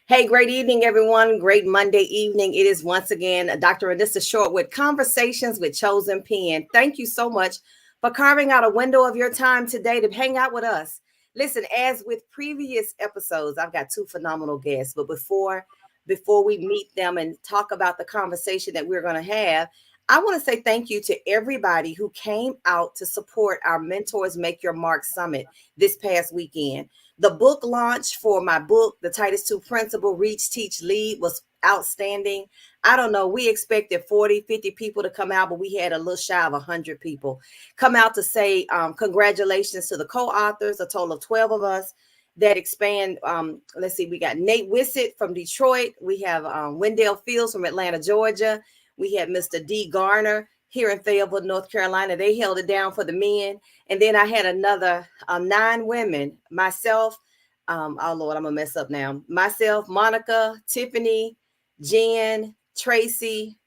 Hey, great evening, everyone. Great Monday evening. It is once again Dr. Anissa Short with Conversations with Chosen Pen. Thank you so much for carving out a window of your time today to hang out with us. Listen, as with previous episodes, I've got two phenomenal guests, but before we meet them and talk about the conversation that we're going to have, I want to say thank you to everybody who came out to support our Mentors Make Your Mark Summit this past weekend. The book launch for my book, The Titus 2 Principle, Reach, Teach, Lead, was outstanding. I don't know. We expected 40, 50 people to come out, but we had a little shy of 100 people come out to say congratulations to the co-authors, a total of 12 of us that expand. Let's see, we got Nate Wissett from Detroit. We have Wendell Fields from Atlanta, Georgia. We had Mr. D. Garner here in Fayetteville, North Carolina. They held it down for the men. And then I had another 9 women, myself, oh Lord, I'm gonna mess up now. Myself, Monica, Tiffany, Jen, Tracy,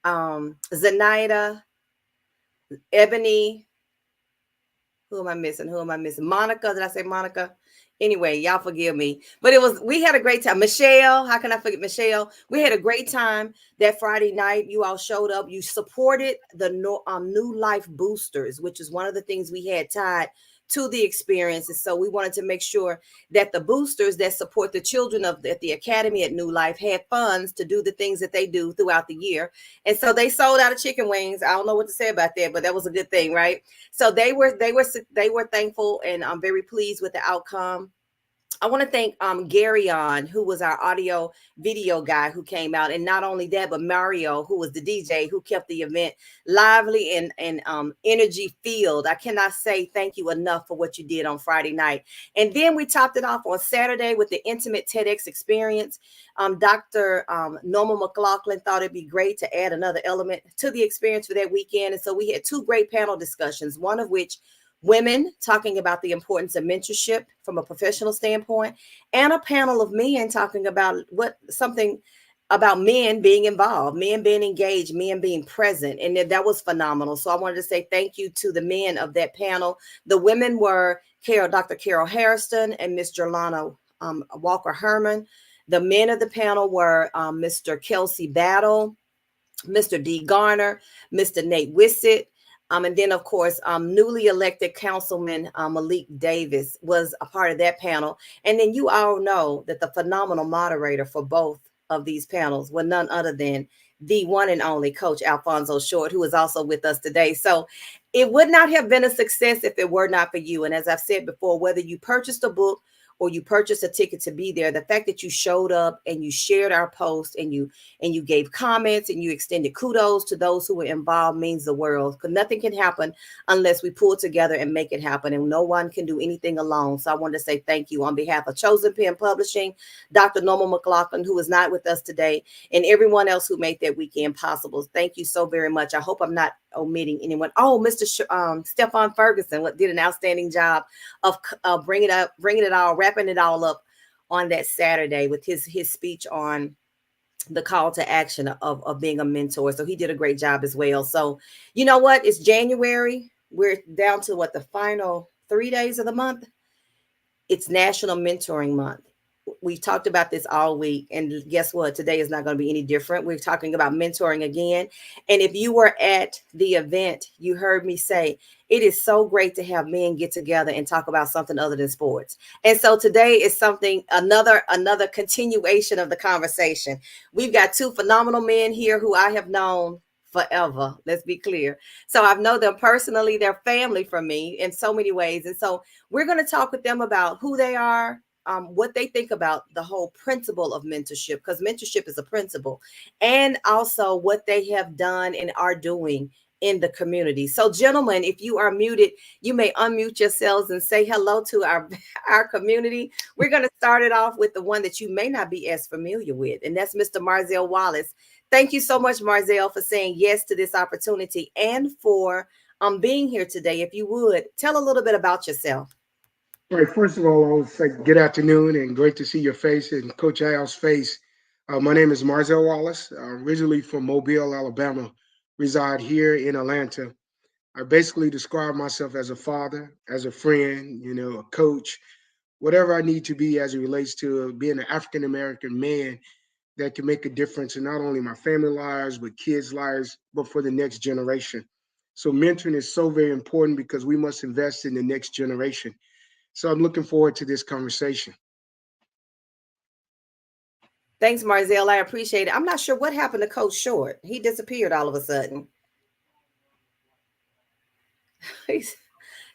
Zenaida, Ebony. Who am I missing? Who am I missing? Monica. Did I say Monica? Anyway, y'all forgive me. But we had a great time. Michelle, how can I forget Michelle? We had a great time that Friday night. You all showed up. You supported the New Life Boosters, which is one of the things we had tied to the experiences. So we wanted to make sure that the boosters that support the children at the academy at New Life had funds to do the things that they do throughout the year. And so they sold out of chicken wings. I don't know what to say about that, but that was a good thing, right? So they were thankful, and I'm very pleased with the outcome. I want to thank Gary on, who was our audio video guy who came out, and not only that, but Mario, who was the DJ who kept the event lively and energy filled. I cannot say thank you enough for what you did on Friday night. And then we topped it off on Saturday with the intimate TEDx experience. Dr. Norma McLaughlin thought it'd be great to add another element to the experience for that weekend, and so we had two great panel discussions. One of which women talking about the importance of mentorship from a professional standpoint, and a panel of men talking about something about men being involved, men being engaged, men being present. And that was phenomenal. So I wanted to say thank you to the men of that panel. The women were Dr. Carol Harrison and Miss Jolana Walker Herman. The men of the panel were Mr. Kelsey Battle, Mr. D. Garner, Mr. Nate Wissett, and then, of course, newly elected Councilman Malik Davis was a part of that panel. And then you all know that the phenomenal moderator for both of these panels was none other than the one and only Coach Alfonso Short, who is also with us today. So it would not have been a success if it were not for you. And as I've said before, whether you purchased a book or you purchased a ticket to be there, the fact that you showed up and you shared our post and you gave comments and you extended kudos to those who were involved means the world, because nothing can happen unless we pull together and make it happen, and no one can do anything alone. So I want to say thank you on behalf of Chosen Pen Publishing, Dr. Norma McLaughlin, who is not with us today, and everyone else who made that weekend possible. Thank you so very much. I hope I'm not omitting anyone. Oh, Mr. Stefan Ferguson did an outstanding job of bringing wrapping it all up on that Saturday with his speech on the call to action of being a mentor. So he did a great job as well. So you know what? It's January. We're down to the final 3 days of the month. It's National Mentoring Month. We've talked about this all week, and guess what? Today is not going to be any different. We're talking about mentoring again. And if you were at the event, you heard me say it is so great to have men get together and talk about something other than sports. And so today is another continuation of the conversation. We've got two phenomenal men here who I have known forever. Let's be clear. So I've known them personally. They're family for me in so many ways. And so we're going to talk with them about who they are, what they think about the whole principle of mentorship, because mentorship is a principle, and also what they have done and are doing in the community. So gentlemen, if you are muted, you may unmute yourselves and say hello to our community. We're going to start it off with the one that you may not be as familiar with, and that's Mr. Marzell Wallace. Thank you so much, Marzell, for saying yes to this opportunity and for being here today. If you would, tell a little bit about yourself. All right, first of all, I want to say good afternoon and great to see your face and Coach Al's face. My name is Marzell Wallace, originally from Mobile, Alabama, reside here in Atlanta. I basically describe myself as a father, as a friend, a coach, whatever I need to be as it relates to being an African American man that can make a difference in not only my family lives, but kids' lives, but for the next generation. So mentoring is so very important because we must invest in the next generation. So I'm looking forward to this conversation. Thanks, Marzell. I appreciate it. I'm not sure what happened to Coach Short. He disappeared all of a sudden.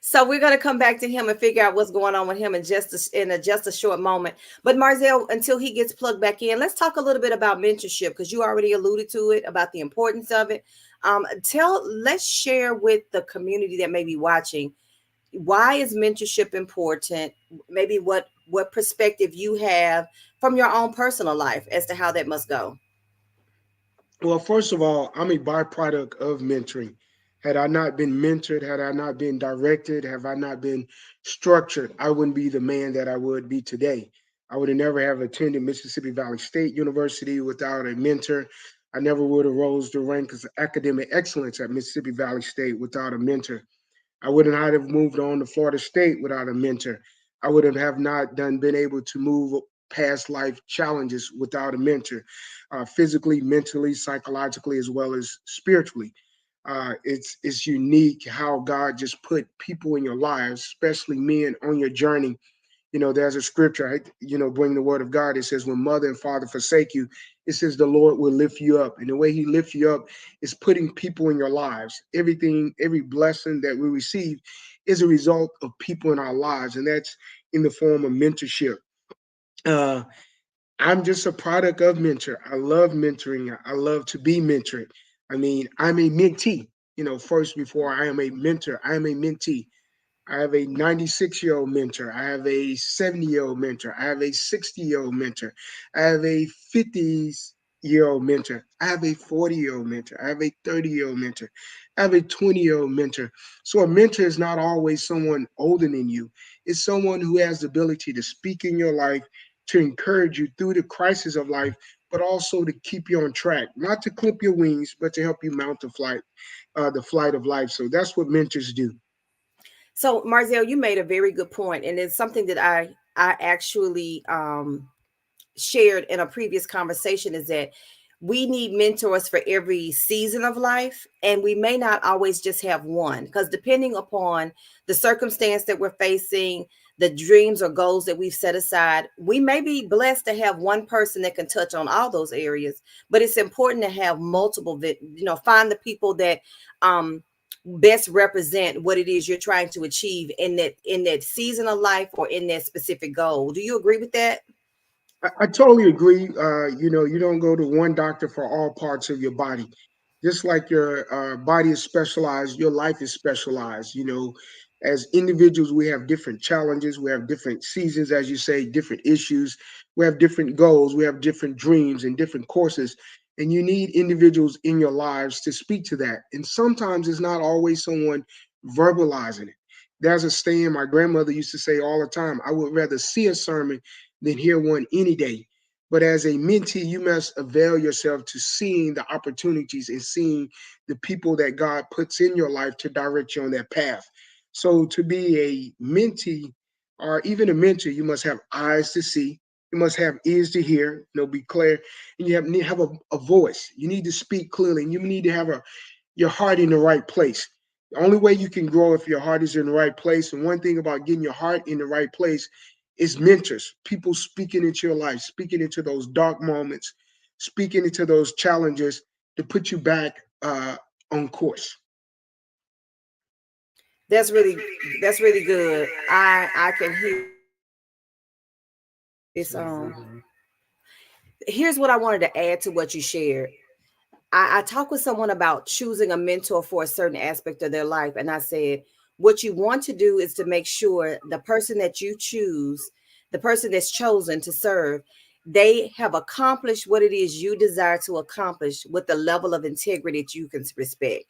So we're going to come back to him and figure out what's going on with him in just a short moment. But Marzell, until he gets plugged back in, let's talk a little bit about mentorship because you already alluded to it about the importance of it. Let's share with the community that may be watching, why is mentorship important? Maybe what perspective you have from your own personal life as to how that must go. Well, first of all, I'm a byproduct of mentoring. Had I not been mentored, had I not been directed, have I not been structured, I wouldn't be the man that I would be today. I would have never have attended Mississippi Valley State University without a mentor. I never would have rose the rank of academic excellence at Mississippi Valley State without a mentor. I would not have moved on to Florida State without a mentor. I would have not done been able to move past life challenges without a mentor, physically, mentally, psychologically, as well as spiritually. It's unique how God just put people in your lives, especially men, on your journey. There's a scripture, right? Bring the word of God. It says, when mother and father forsake you, it says the Lord will lift you up. And the way he lifts you up is putting people in your lives. Everything, every blessing that we receive is a result of people in our lives. And that's in the form of mentorship. Uh, I'm just a product of mentor. I love mentoring. I love to be mentored. I mean, I'm a mentee. First, before I am a mentor, I am a mentee. I have a 96-year-old mentor. I have a 70-year-old mentor. I have a 60-year-old mentor. I have a 50-year-old mentor. I have a 40-year-old mentor. I have a 30-year-old mentor. I have a 20-year-old mentor. So a mentor is not always someone older than you. It's someone who has the ability to speak in your life, to encourage you through the crisis of life, but also to keep you on track, not to clip your wings, but to help you mount the flight of life. So that's what mentors do. So Marzell, you made a very good point, and it's something that I actually shared in a previous conversation, is that we need mentors for every season of life, and we may not always just have one, because depending upon the circumstance that we're facing, the dreams or goals that we've set aside, we may be blessed to have one person that can touch on all those areas. But it's important to have multiple, find the people that best represent what it is you're trying to achieve in that season of life or in that specific goal. Do you agree with that? I totally agree. You don't go to one doctor for all parts of your body. Just like your body is specialized, your life is specialized. As individuals, we have different challenges, we have different seasons, as you say, different issues, we have different goals, we have different dreams and different courses. And you need individuals in your lives to speak to that. And sometimes it's not always someone verbalizing it. There's a saying my grandmother used to say all the time: I would rather see a sermon than hear one any day. But as a mentee, you must avail yourself to seeing the opportunities and seeing the people that God puts in your life to direct you on that path. So to be a mentee or even a mentor, you must have eyes to see. You must have ears to hear, be clear, and need to have a voice. You need to speak clearly, and you need to have your heart in the right place. The only way you can grow if your heart is in the right place. And one thing about getting your heart in the right place is mentors, people speaking into your life, speaking into those dark moments, speaking into those challenges to put you back on course. That's really that's really good. I can hear it's here's what I wanted to add to what you shared. I talked with someone about choosing a mentor for a certain aspect of their life. And I said, what you want to do is to make sure the person that you choose, the person that's chosen to serve, they have accomplished what it is you desire to accomplish with the level of integrity that you can respect.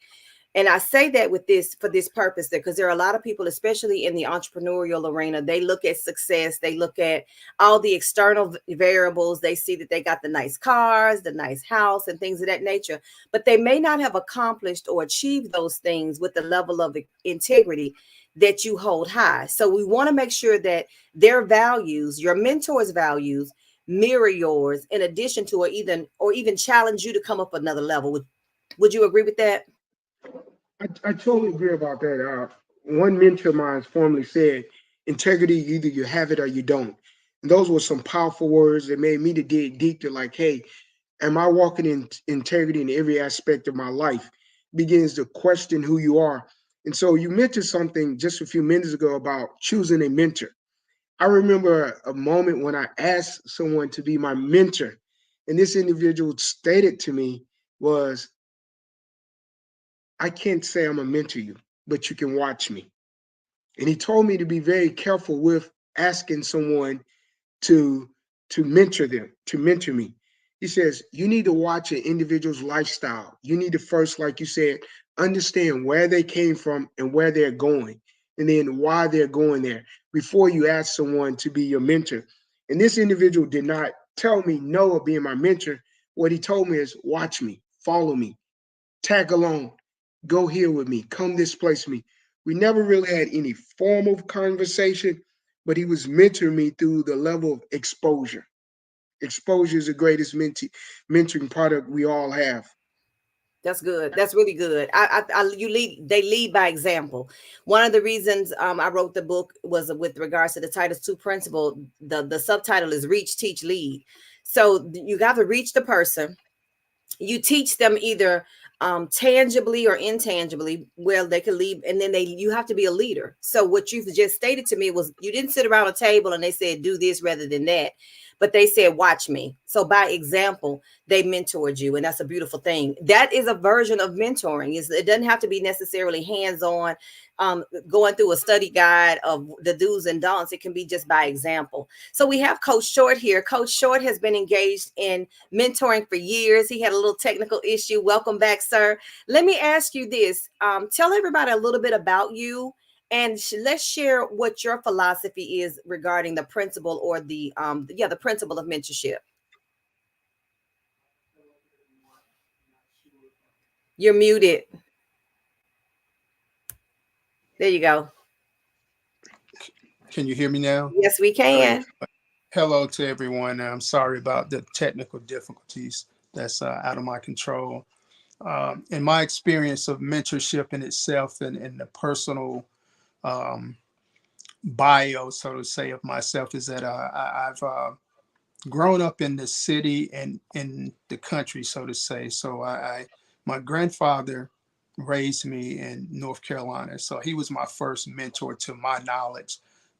And I say that with this for this purpose, because there are a lot of people, especially in the entrepreneurial arena, they look at success, they look at all the external variables, they see that they got the nice cars, the nice house, and things of that nature, but they may not have accomplished or achieved those things with the level of integrity that you hold high. So we want to make sure that their values, your mentor's values, mirror yours, in addition to or even challenge you to come up another level. Would you agree with that? I totally agree about that. One mentor of mine formerly said, integrity, either you have it or you don't. And those were some powerful words that made me to dig deep to like, hey, am I walking in integrity in every aspect of my life? Begins to question who you are. And so you mentioned something just a few minutes ago about choosing a mentor. I remember a moment when I asked someone to be my mentor, and this individual stated to me was, I can't say I'm a mentor you, but you can watch me. And he told me to be very careful with asking someone to mentor me. He says you need to watch an individual's lifestyle. You need to first, like you said, understand where they came from and where they're going, and then why they're going there before you ask someone to be your mentor. And this individual did not tell me no of being my mentor. What he told me is watch me, follow me, tag along, go here with me, come this place with me. We never really had any formal conversation, but he was mentoring me through the level of exposure. Exposure is the greatest mentoring product we all have. That's good. That's really good. You lead. They lead by example. One of the reasons I wrote the book was with regards to the Titus 2 principle. The subtitle is Reach, Teach, Lead. So you got to reach the person. You teach them either tangibly or intangibly where they can lead, and then you have to be a leader. So what you've just stated to me was you didn't sit around a table and they said do this rather than that, but they said watch me. So by example, they mentored you, and that's a beautiful thing. That is a version of mentoring. It doesn't have to be necessarily hands-on, going through a study guide of the do's and don'ts. It can be just by example. So we have Coach Short here. Coach Short has been engaged in mentoring for years. He had a little technical issue. Welcome back, sir. Let me ask you this. Tell everybody a little bit about you, and let's share what your philosophy is regarding the principle, or the principle of mentorship. You're muted. There you go. Can you hear me now? Yes, we can. Hello to everyone. I'm sorry about the technical difficulties. That's out of my control. In my experience of mentorship in itself, and the personal um, bio, so to say, of myself, is that I've grown up in the city and in the country, so to say. So my grandfather raised me in North Carolina. So he was my first mentor, to my knowledge,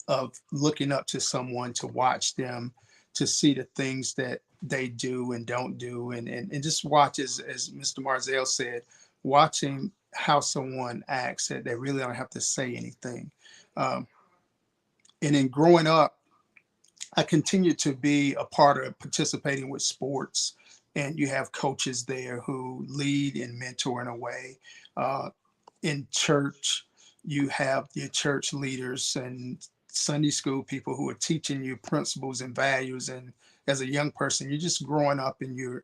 of looking up to someone, to watch them, to see the things that they do and don't do, and just watch, as Mr. Marzell said, watching how someone acts, that they really don't have to say anything. Um, and in growing up, I continue to be a part of participating with sports, and you have coaches there who lead and mentor in a way. Uh, in church, you have your church leaders and Sunday school people who are teaching you principles and values. And as a young person, you're just growing up, and you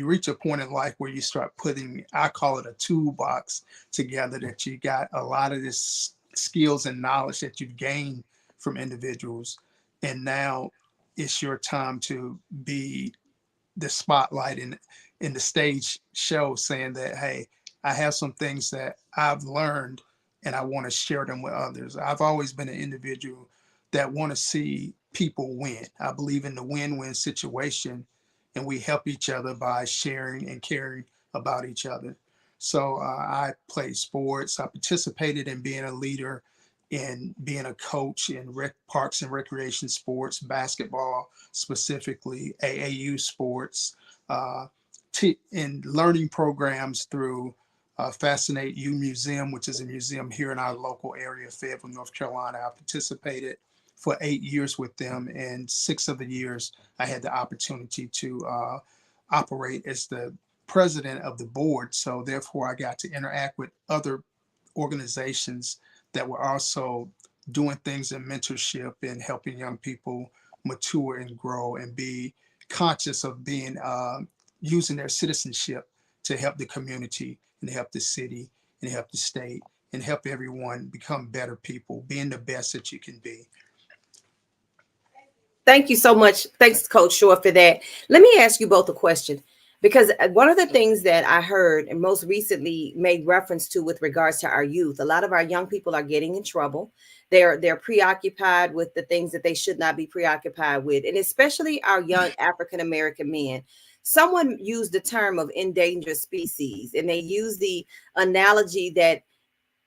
reach a point in life where you start putting, I call it a toolbox together, that you got a lot of this skills and knowledge that you've gained from individuals, and now it's your time to be the spotlight in the stage show, saying that, hey, I have some things that I've learned and I want to share them with others. I've always been an individual that want to see people win. I believe in the win-win situation, and we help each other by sharing and caring about each other. So I played sports. I participated in being a leader, in being a coach in parks and recreation sports, basketball specifically, AAU sports, uh, in learning programs through Fascinate U Museum, which is a museum here in our local area, Fayetteville, North Carolina. I participated for 8 years with them, and 6 of the years I had the opportunity to operate as the president of the board. So therefore, I got to interact with other organizations that were also doing things in mentorship and helping young people mature and grow and be conscious of being using their citizenship to help the community and help the city and help the state and help everyone become better people, being the best that you can be. Thank you so much. Thanks, Coach Short, for that. Let me ask you both a question, because one of the things that I heard and most recently made reference to with regards to our youth, a lot of our young people are getting in trouble. They're preoccupied with the things that they should not be preoccupied with, and especially our young African American men. Someone used the term of endangered species, and they use the analogy that,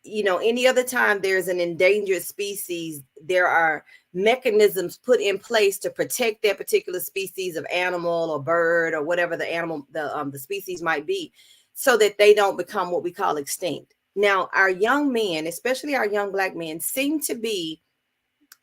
any other time there's an endangered species, there are mechanisms put in place to protect that particular species of animal or bird or whatever the animal, the species might be, so that they don't become what we call extinct. Now, our young men, especially our young Black men, seem to be,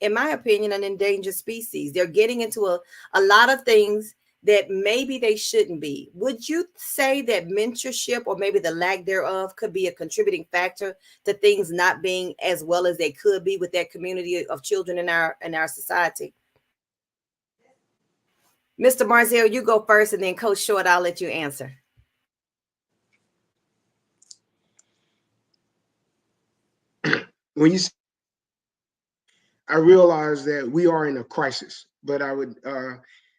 in my opinion, an endangered species. They're getting into a lot of things that maybe they shouldn't be. Would you say that mentorship, or maybe the lack thereof, could be a contributing factor to things not being as well as they could be with that community of children in our society? Mr. Marzell, you go first, and then Coach Short, I'll let you answer. When you I realize that we are in a crisis, but I would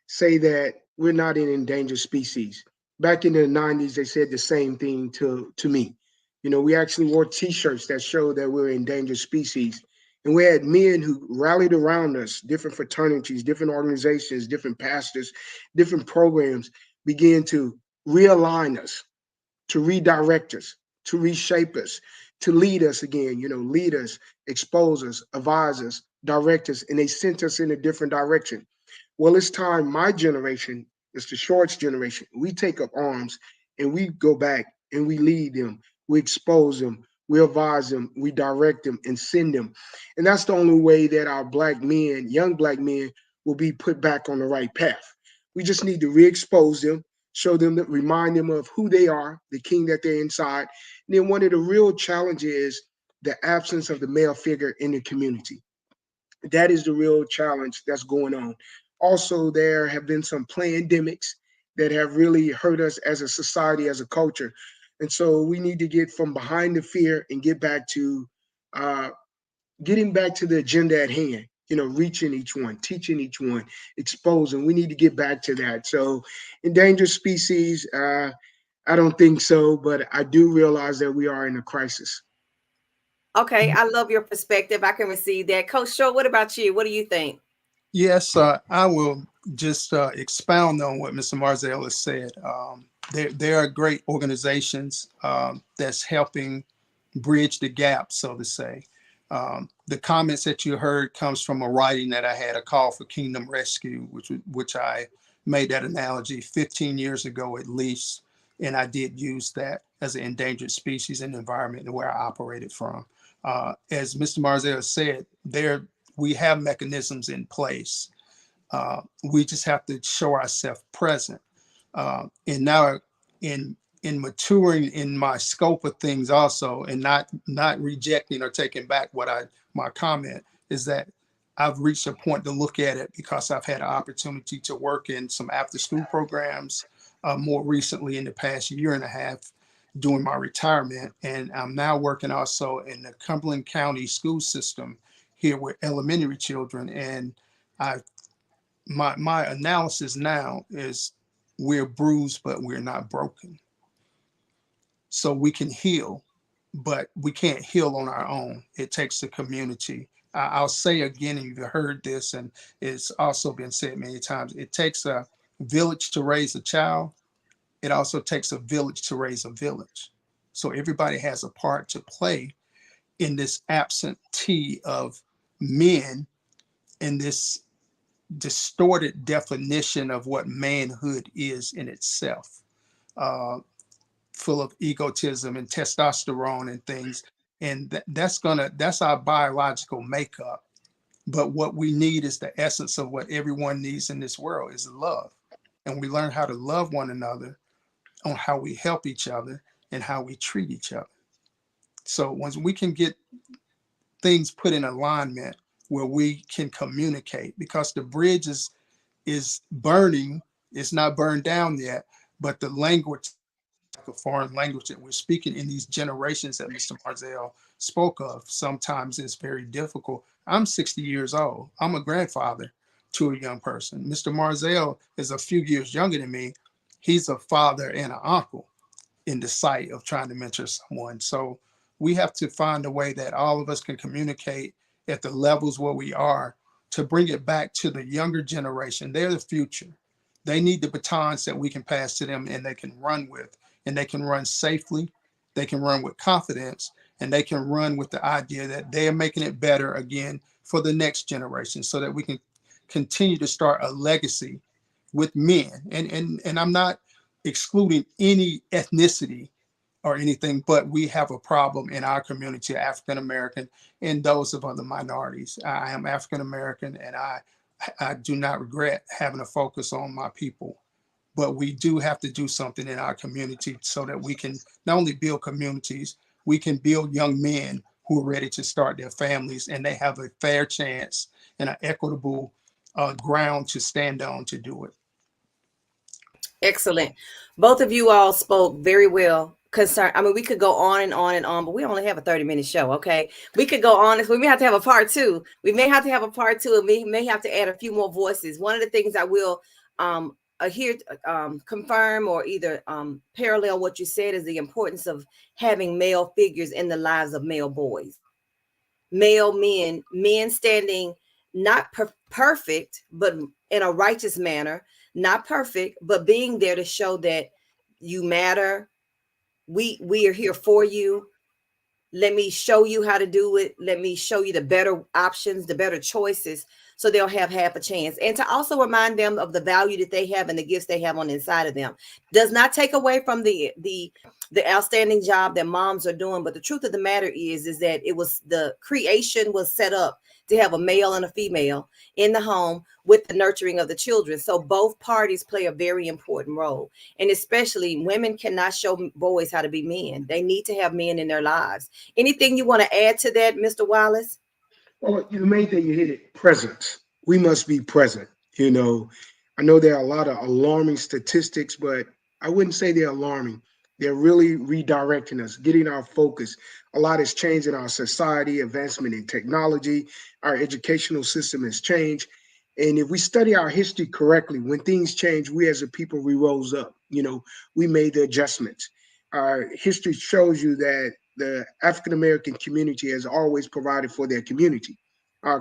say that we're not an endangered species. Back in the 90s, they said the same thing to me. We actually wore T-shirts that showed that we're endangered species. And we had men who rallied around us, different fraternities, different organizations, different pastors, different programs began to realign us, to redirect us, to reshape us, to lead us again, lead us, expose us, advise us, direct us, and they sent us in a different direction. Well, it's time my generation, it's the Shorts generation, we take up arms and we go back and we lead them, we expose them, we advise them, we direct them and send them. And that's the only way that our Black men, young Black men, will be put back on the right path. We just need to re-expose them, show them that, remind them of who they are, the king that they're inside. And then one of the real challenges is the absence of the male figure in the community. That is the real challenge that's going on. Also, there have been some pandemics that have really hurt us as a society, as a culture. And so we need to get from behind the fear and get back to uh, getting back to the agenda at hand, reaching each one, teaching each one, exposing. We need to get back to that. So, endangered species, I don't think so, but I do realize that we are in a crisis. Okay, I love your perspective. I can receive that. Coach Short, what about you? What do you think? Yes, I will just expound on what Mr. Marzell has said. There are great organizations that's helping bridge the gap, so to say. The comments that you heard comes from a writing that I had, a call for Kingdom Rescue, which I made that analogy 15 years ago at least, and I did use that as an endangered species and environment where I operated from. As Mr. Marzell said, we have mechanisms in place. We just have to show ourselves present. And now in maturing in my scope of things also, and not rejecting or taking back my comment, is that I've reached a point to look at it because I've had an opportunity to work in some after school programs more recently in the past year and a half during my retirement. And I'm now working also in the Cumberland County school system here with elementary children. And I my analysis now is we're bruised, but we're not broken. So we can heal, but we can't heal on our own. It takes the community. I'll say again, and you've heard this, and it's also been said many times, it takes a village to raise a child. It also takes a village to raise a village. So everybody has a part to play in this absentee of men, in this distorted definition of what manhood is in itself, uh, full of egotism and testosterone and things. And that's our biological makeup. But what we need is the essence of what everyone needs in this world is love. And we learn how to love one another on how we help each other and how we treat each other. So once we can get things put in alignment where we can communicate, because the bridge is burning, it's not burned down yet, but the language, a foreign language that we're speaking in these generations that Mr. Marzell spoke of, sometimes it's very difficult. I'm 60 years old. I'm a grandfather to a young person. Mr. Marzell is a few years younger than me. He's a father and an uncle in the sight of trying to mentor someone. So we have to find a way that all of us can communicate at the levels where we are to bring it back to the younger generation. They're the future. They need the batons that we can pass to them and they can run with, and they can run safely, they can run with confidence, and they can run with the idea that they are making it better again for the next generation, so that we can continue to start a legacy with men. And I'm not excluding any ethnicity or anything, but we have a problem in our community, African American and those of other minorities. I am African American, and I do not regret having a focus on my people, but we do have to do something in our community so that we can not only build communities, we can build young men who are ready to start their families, and they have a fair chance and an equitable ground to stand on to do it. Excellent. Both of you all spoke very well. Concern. I mean, we could go on and on and on, but we only have a 30-minute show. Okay, we could go on. We may have to have a part two. We may have to have a part two, and we may have to add a few more voices. One of the things I will here confirm or either parallel what you said is the importance of having male figures in the lives of male boys, male men, men standing not perfect, but in a righteous manner, not perfect, but being there to show that you matter. We are here for you. Let me show you how to do it. Let me show you the better options, the better choices, so they'll have half a chance. And to also remind them of the value that they have and the gifts they have on the inside of them. Does not take away from the outstanding job that moms are doing. But the truth of the matter is that it was, the creation was set up to have a male and a female in the home with the nurturing of the children. So both parties play a very important role. And especially women cannot show boys how to be men. They need to have men in their lives. Anything you want to add to that, Mr. Wallace? Well, the main thing you hit it, presence. We must be present. You know, I know there are a lot of alarming statistics, but I wouldn't say they're alarming. They're really redirecting us, getting our focus. A lot has changed in our society, advancement in technology, our educational system has changed. And if we study our history correctly, when things change, we as a people, we rose up. You know, we made the adjustments. Our history shows you that the African American community has always provided for their community.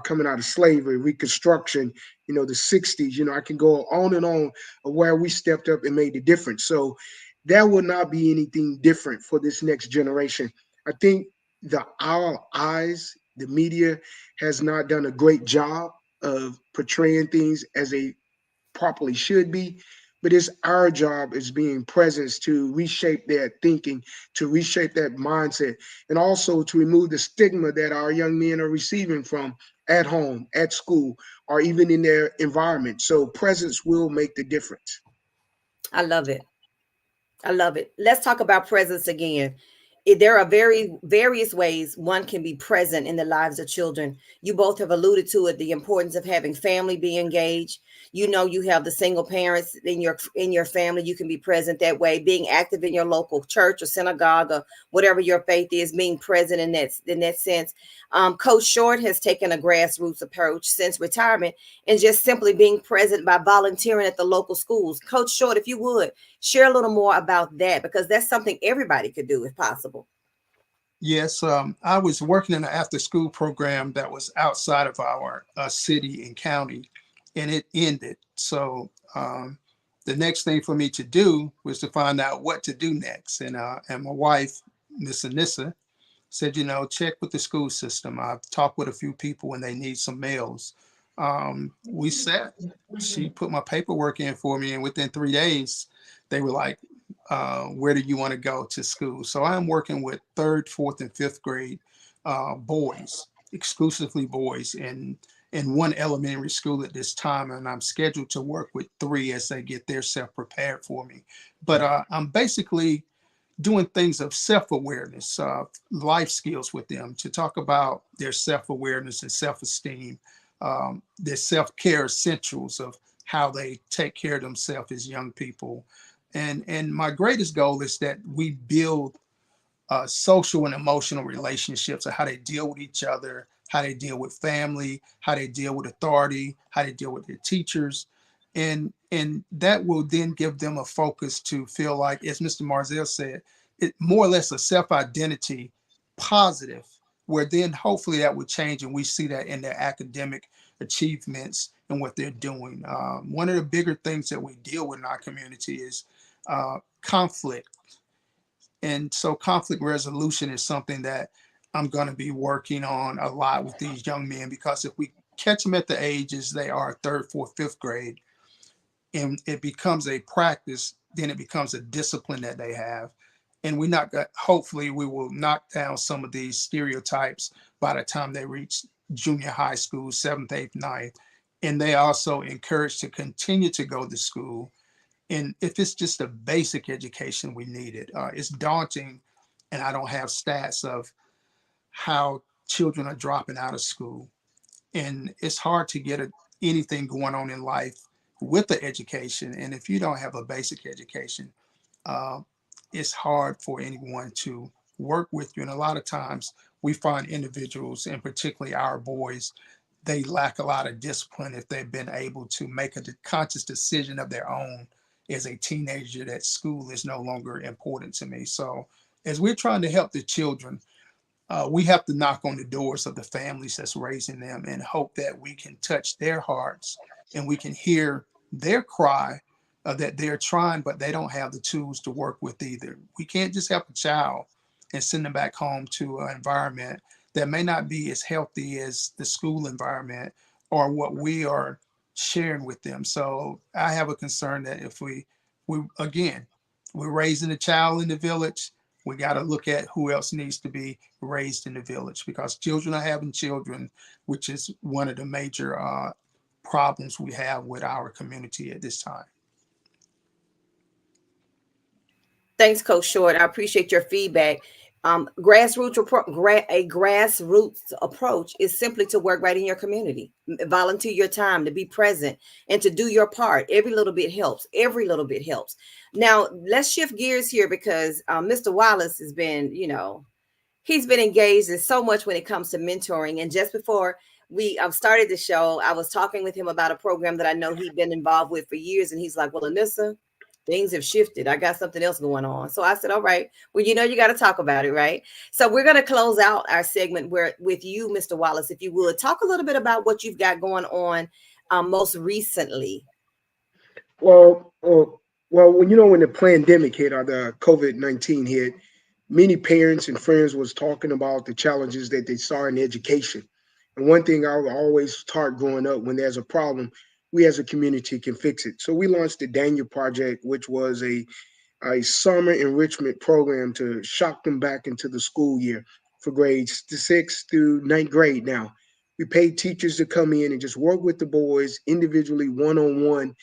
Coming out of slavery, Reconstruction, the 60s, I can go on and on of where we stepped up and made the difference. So there will not be anything different for this next generation. I think our eyes, the media, has not done a great job of portraying things as they properly should be. But it's our job as being presence to reshape their thinking, to reshape that mindset, and also to remove the stigma that our young men are receiving from at home, at school, or even in their environment. So presence will make the difference. I love it. I love it. Let's talk about presence again. There are various ways one can be present in the lives of children. You both have alluded to it, the importance of having family be engaged. You know, you have the single parents in your family. You can be present that way, being active in your local church or synagogue or whatever your faith is, being present in that sense. Coach Short has taken a grassroots approach since retirement and just simply being present by volunteering at the local schools. Coach Short, if you would share a little more about that, because that's something everybody could do if possible. Yes, I was working in an after-school program that was outside of our city and county, and it ended. So the next thing for me to do was to find out what to do next. And my wife, Miss Anissa, said, check with the school system. I've talked with a few people and they need some males. We sat, she put my paperwork in for me, and within 3 days, they were like, where do you want to go to school? So I'm working with third, fourth, and fifth grade boys, exclusively boys. And in one elementary school at this time, and I'm scheduled to work with three as they get their self prepared for me. But I'm basically doing things of self-awareness, life skills with them to talk about their self-awareness and self-esteem, their self-care essentials of how they take care of themselves as young people. And my greatest goal is that we build social and emotional relationships of how they deal with each other, how they deal with family, how they deal with authority, how they deal with their teachers. And that will then give them a focus to feel like, as Mr. Marzell said, it more or less a self-identity positive, where then hopefully that would change and we see that in their academic achievements and what they're doing. One of the bigger things that we deal with in our community is conflict, and so conflict resolution is something that I'm going to be working on a lot with these young men, because if we catch them at the ages they are third, fourth, fifth grade, and it becomes a practice, then it becomes a discipline that they have. And we not got, hopefully we will knock down some of these stereotypes by the time they reach junior high school, seventh, eighth, ninth. And they also encouraged to continue to go to school, and if it's just a basic education, we need it. It's daunting, and I don't have stats of how children are dropping out of school, and it's hard to get anything going on in life with the education. And if you don't have a basic education, uh, it's hard for anyone to work with you. And a lot of times, we find individuals, and particularly our boys, they lack a lot of discipline if they've been able to make a conscious decision of their own as a teenager that school is no longer important to me. So as we're trying to help the children, we have to knock on the doors of the families that's raising them and hope that we can touch their hearts and we can hear their cry that they're trying, but they don't have the tools to work with either. We can't just help a child and send them back home to an environment that may not be as healthy as the school environment or what we are sharing with them. So I have a concern that if we again, we're raising a child in the village, we got to look at who else needs to be raised in the village, because children are having children, which is one of the major problems we have with our community at this time. Thanks, Coach Short. I appreciate your feedback. A grassroots approach is simply to work right in your community, volunteer your time, to be present, and to do your part. Every little bit helps. Every little bit helps. Now, let's shift gears here because Mr. Wallace has been, he's been engaged in so much when it comes to mentoring. And just before we started the show, I was talking with him about a program that I know he'd been involved with for years. And he's like, well, Anissa, things have shifted. I got something else going on. So I said, all right, well, you got to talk about it, right? So we're going to close out our segment where with you, Mr. Wallace, if you would talk a little bit about what you've got going on most recently. Well, when when the pandemic hit or the COVID-19 hit, many parents and friends was talking about the challenges that they saw in education. And one thing I was always taught growing up: when there's a problem, we as a community can fix it. So we launched the Daniel Project, which was a summer enrichment program to shock them back into the school year for grades 6th through 9th grade. Now, we paid teachers to come in and just work with the boys individually, one on one.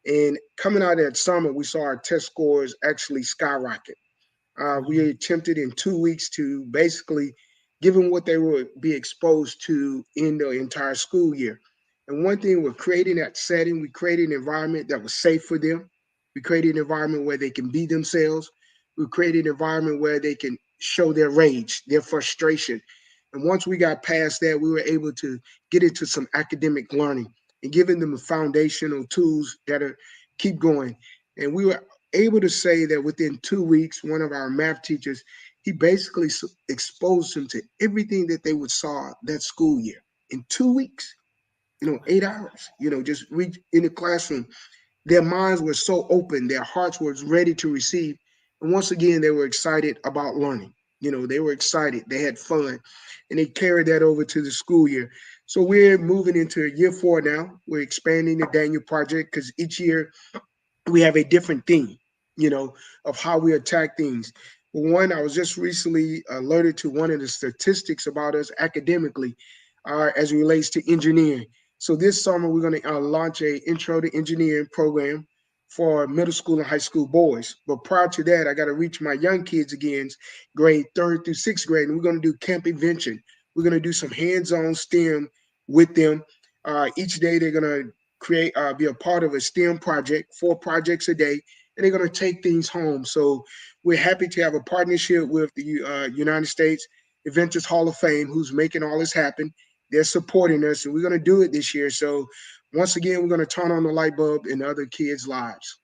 And coming out of that summer, we saw our test scores actually skyrocket. We attempted in 2 weeks to basically give them what they would be exposed to in the entire school year. And one thing, we're creating that setting, we created an environment that was safe for them. We created an environment where they can be themselves. We created an environment where they can show their rage, their frustration. And once we got past that, we were able to get into some academic learning and giving them the foundational tools that are keep going. And we were able to say that within 2 weeks, one of our math teachers, he basically exposed them to everything that they would saw that school year in 2 weeks. 8 hours. Just read in the classroom. Their minds were so open, their hearts were ready to receive, and once again, they were excited about learning. They were excited, they had fun, and they carried that over to the school year. So we're moving into year 4 now. We're expanding the Daniel Project because each year we have a different theme, of how we attack things. One, I was just recently alerted to one of the statistics about us academically. as it relates to engineering. So this summer we're going to launch a intro to engineering program for middle school and high school boys. But prior to that, I got to reach my young kids again, grade third through sixth grade, and we're going to do camp invention. We're going to do some hands-on STEM with them. Each day they're going to be a part of a STEM project, 4 projects a day, and they're going to take things home. So we're happy to have a partnership with the United States Inventors Hall of Fame, who's making all this happen. They're supporting us, and we're going to do it this year. So once again, we're going to turn on the light bulb in other kids' lives.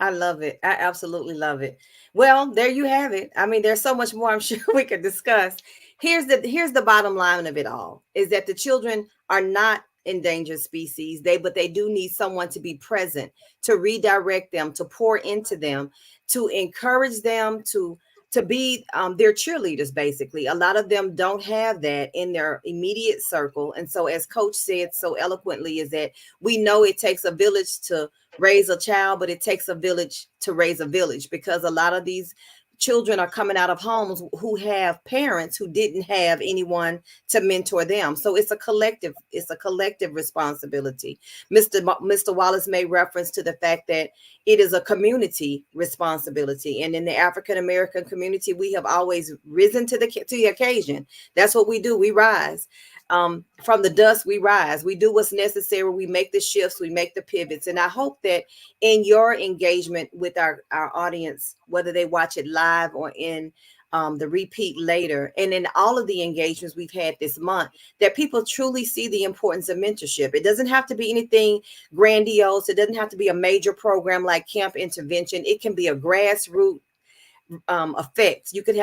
I love it. I absolutely love it. Well, there you have it. I mean, there's so much more I'm sure we could discuss. Here's the bottom line of it all is that the children are not endangered species. They do need someone to be present, to redirect them, to pour into them, to encourage them to be their cheerleaders. Basically, a lot of them don't have that in their immediate circle, and so as Coach said so eloquently, is that we know it takes a village to raise a child, but it takes a village to raise a village, because a lot of these children are coming out of homes who have parents who didn't have anyone to mentor them. So it's a collective responsibility. Mr. Wallace made reference to the fact that it is a community responsibility, and in the African American community we have always risen to the occasion. That's what we do. We rise. From the dust we rise. We do what's necessary. We make the shifts, we make the pivots. And I hope that in your engagement with our audience, whether they watch it live or in the repeat later, and in all of the engagements we've had this month, that people truly see the importance of mentorship. It doesn't have to be anything grandiose. It doesn't have to be a major program like camp intervention. It can be a grassroots effect. You could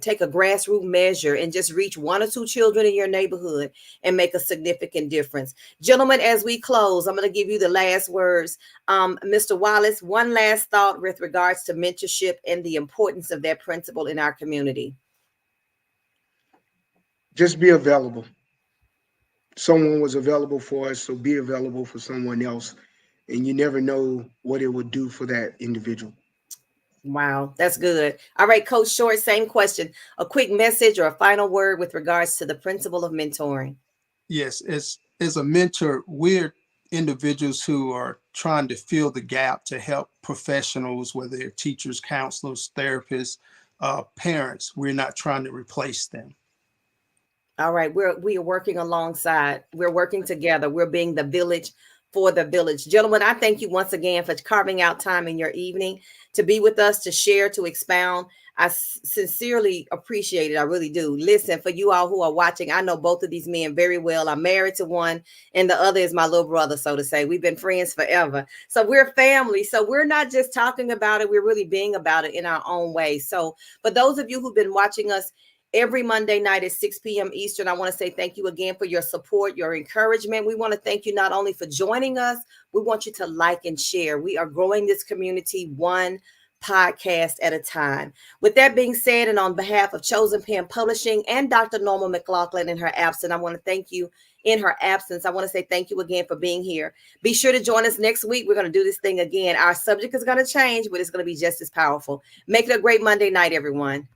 take a grassroots measure and just reach 1 or 2 children in your neighborhood and make a significant difference. Gentlemen, as we close, I'm going to give you the last words. Mr. Wallace, one last thought with regards to mentorship and the importance of that principle in our community. Just be available. Someone was available for us, so be available for someone else. And you never know what it would do for that individual. Wow, that's good. All right, Coach Short, same question. A quick message or a final word with regards to the principle of mentoring. Yes, as a mentor, we're individuals who are trying to fill the gap to help professionals, whether they're teachers, counselors, therapists, parents. We're not trying to replace them. All right, we are working alongside. We're working together. We're being the village for the village. Gentlemen, I thank you once again for carving out time in your evening to be with us, to share, to expound. I sincerely appreciate it. I really do. Listen, for you all who are watching, I know both of these men very well. I'm married to one, and the other is my little brother, so to say. We've been friends forever. So we're family. So we're not just talking about it. We're really being about it in our own way. So for those of you who've been watching us every Monday night at 6 p.m. Eastern, I want to say thank you again for your support, your encouragement. We want to thank you not only for joining us, we want you to like and share. We are growing this community one podcast at a time. With that being said, and on behalf of Chosen Pen Publishing and Dr. Norma McLaughlin in her absence, I want to thank you in her absence. I want to say thank you again for being here. Be sure to join us next week. We're going to do this thing again. Our subject is going to change, but it's going to be just as powerful. Make it a great Monday night, everyone.